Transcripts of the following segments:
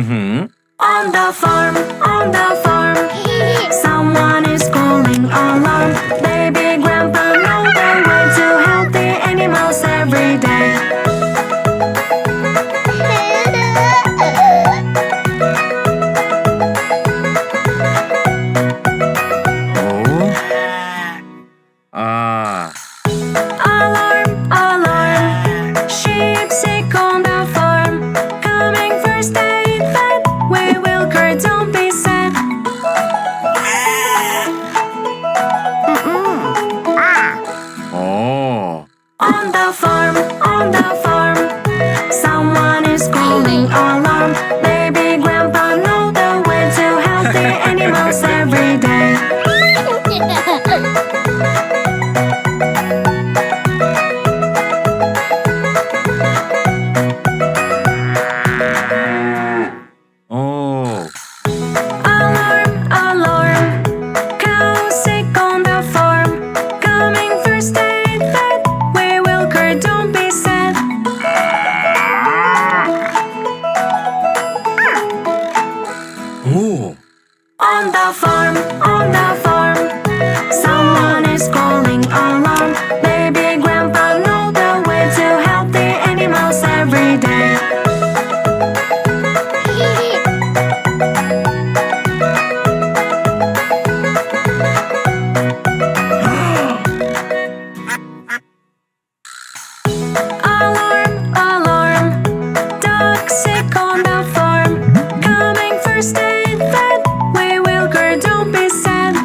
On the farm, someone is calling alarm. Baby grandpa know the way to help the animals every day. Alarm, alarm, sheep sick on the farm. Coming first aid vet, we will cure, don't be sad. On the farm, someone is calling alarm. Baby grandpa know the way to help the animals every day. Alarm, alarm, cow sick on the farm. Coming first aid vet, we will cure, don't be sad. On the farm, someone is calling alarm. Baby grandpa know the way to help the animals every day. Alarm, alarm, dog sick on the farm. Coming first aid vet, we will cure, don't be sad.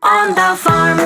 On the farm,